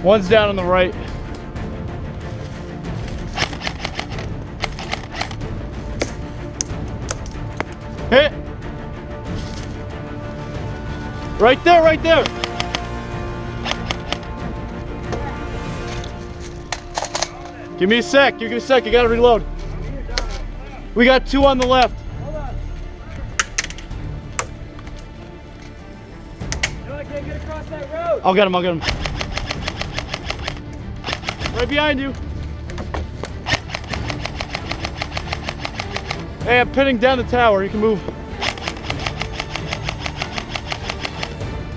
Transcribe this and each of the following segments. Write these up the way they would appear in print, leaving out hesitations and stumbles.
One's down on the right. Hit! Right there, right there! Give me a sec, give me a sec, I gotta reload. We got 2 on the left. Hold on. No, I can't get across that road. I'll get him, I'll get him. Right behind you. Hey, I'm pinning down the tower, you can move.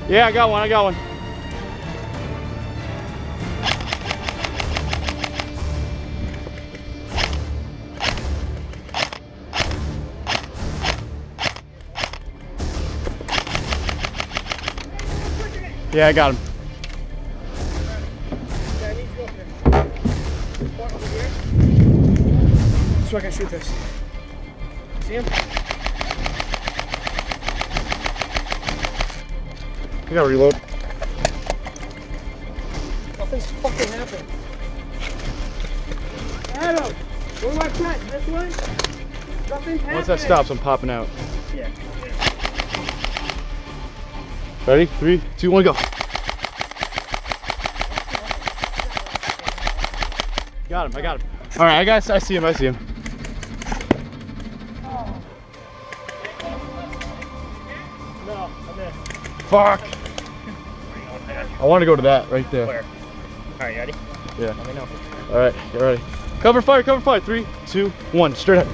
Yeah, I got one, I got one. Yeah, I got him. Yeah, I need to go up there. Walk over here. So I can shoot this. See him? I gotta reload. Nothing's fucking happened. Adam, where do I press? This one? Nothing's happening. Once that stops, I'm popping out. Yeah. Ready? 3, 2, 1, go. Got him, I got him. All right, I see him, I see him. No, I'm there. Fuck. I want to go to that right there. Where? Alright, you ready? Yeah. Let me know. All right, get ready. Cover fire, cover fire. 3, 2, 1, straight ahead.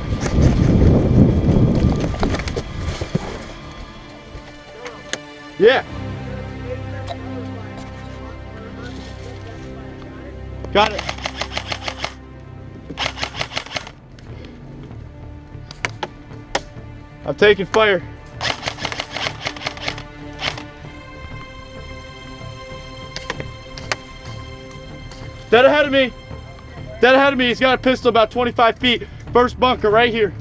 Yeah. Got it. I'm taking fire. Dead ahead of me. Dead ahead of me. He's got a pistol about 25 feet. First bunker right here.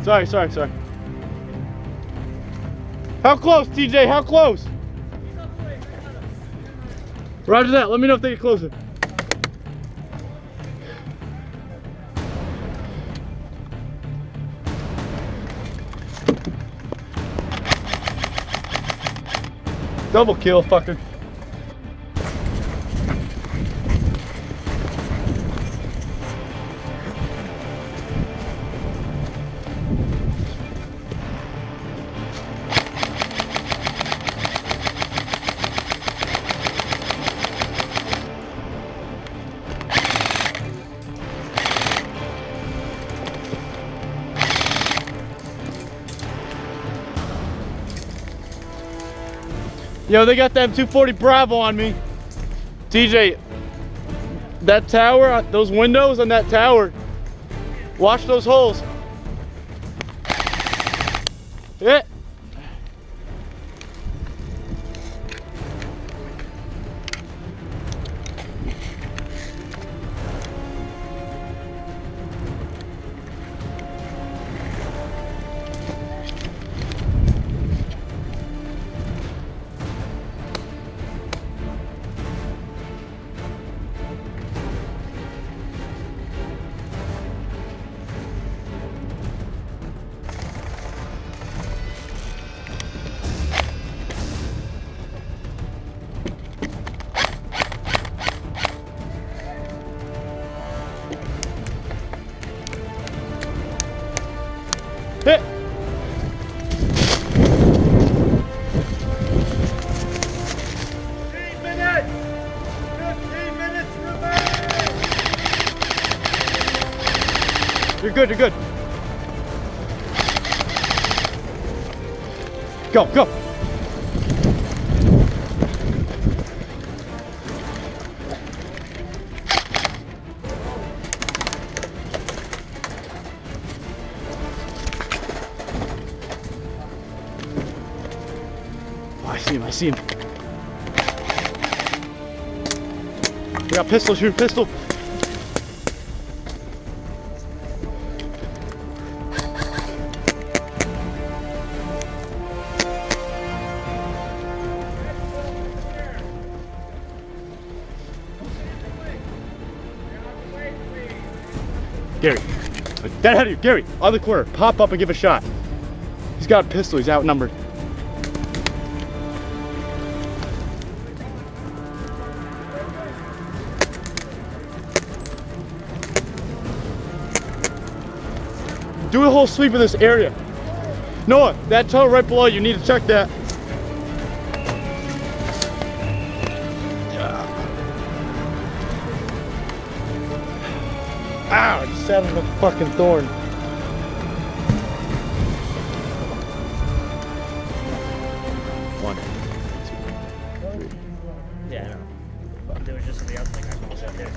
Sorry. How close, TJ? How close? Roger that. Let me know if they get closer. Double kill, fucker. Yo, they got them 240 Bravo on me. TJ, that tower, those windows on that tower, watch those holes. Hit. Hit! 15 minutes remaining! You're good, you're good. Go, go. Oh, I see him. We got pistol, shoot pistol. Gary. Dead ahead of you. Gary, on the corner. Pop up and give a shot. He's got a pistol. He's outnumbered. Do a whole sweep of this area. Noah, that tunnel right below you, need to check that. Ow, I just sat on a fucking thorn. One, two, three. Yeah, there was just somebody else like I was up there.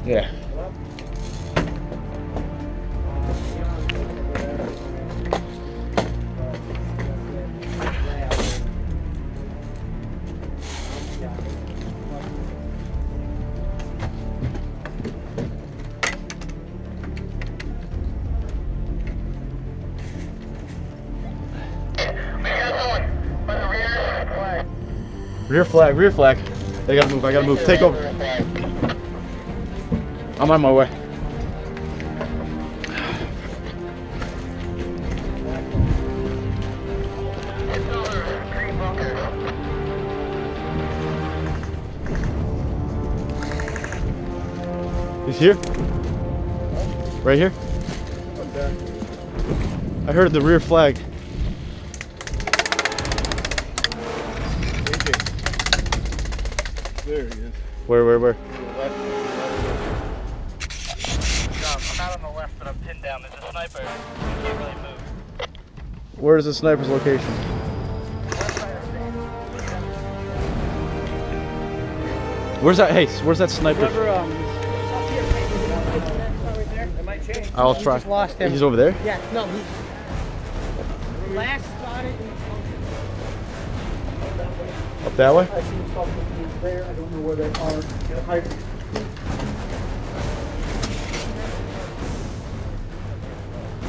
Yeah. Rear flag, rear flag. They gotta move, I gotta move. Take over. I'm on my way. He's here? Right here? I heard the rear flag. There he is. Where? I'm out on the left, but I'm pinned down. There's a sniper. I can't really move. Where's the sniper's location? Where's that? Hey, where's that sniper? I'll try. Just lost him. He's over there? Yeah, no, he last spotted. Up that way? I see something there. I don't know where they are.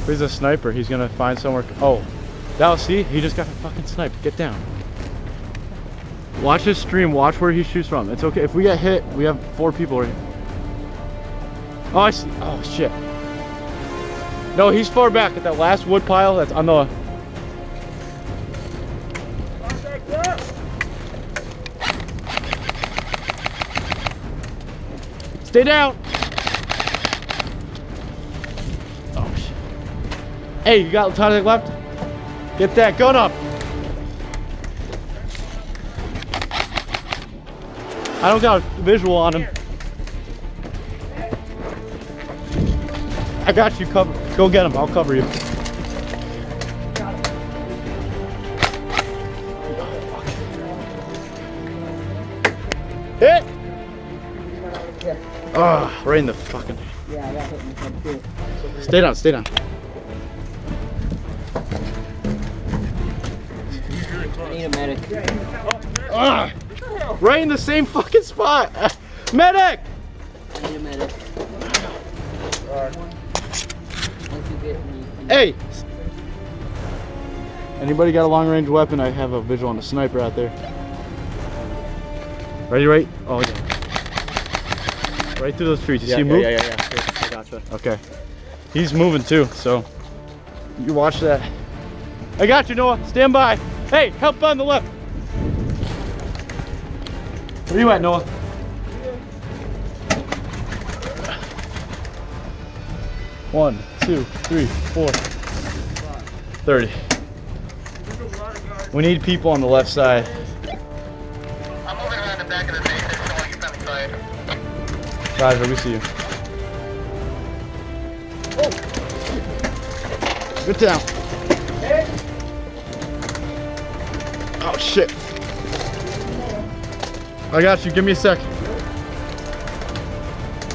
He's a sniper. He's gonna find somewhere. Oh, now see, he just got fucking sniped. Get down. Watch his stream. Watch where he shoots from. It's okay. If we get hit, we have 4 people right here. Oh, I see. Oh shit. No, he's far back at that last wood pile. That's on the. Stay down. Oh shit. Hey, you got Tonic left? Get that gun up. I don't got a visual on him. I got you covered. Go get him. I'll cover you. Hit! Ah, right in the fucking. Yeah, that hit me from too. Stay down, stay down. I need a medic. Ah, right in the same fucking spot. Medic! I need a medic. Once you get me. Hey! Anybody got a long range weapon? I have a visual on a sniper out there. Ready, right? Oh, yeah. Right through those trees. You see him move? Yeah. I gotcha. Okay. He's moving too, so you watch that. I got you, Noah. Stand by. Hey, help on the left. Where you at, Noah? One, 2, 3, 4, 30. We need people on the left side. I'm moving around the back of the base. I don't want you from the side. Roger, we see you. Get down. Oh shit. I got you. Give me a sec.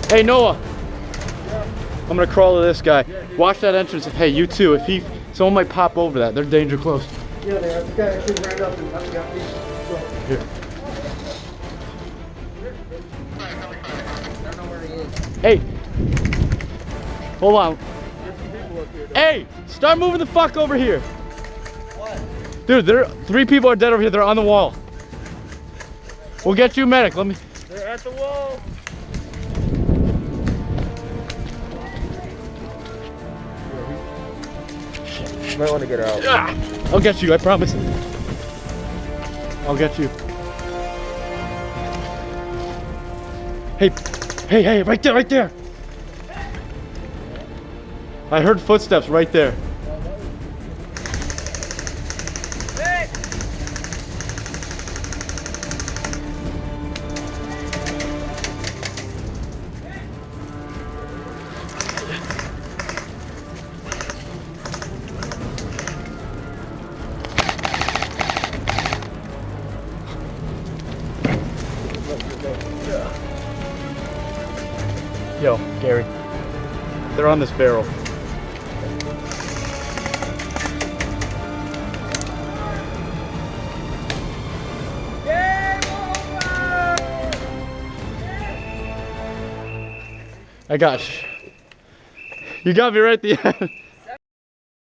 Hey Noah. I'm gonna crawl to this guy. Watch that entrance. Hey, you too. If someone might pop over that. They're danger close. Yeah, they are. The guy actually ran up and got me. Here. I don't know where he is. Hey. Hold on. Hey, start moving the fuck over here. What? Dude, 3 people are dead over here. They're on the wall. We'll get you a medic. Let me. They're at the wall. You might want to get out. I'll get you, I promise. I'll get you. Hey, hey, hey, right there, right there. I heard footsteps right there. Yo, Gary. They're on this barrel. I got you. You got me right at the end.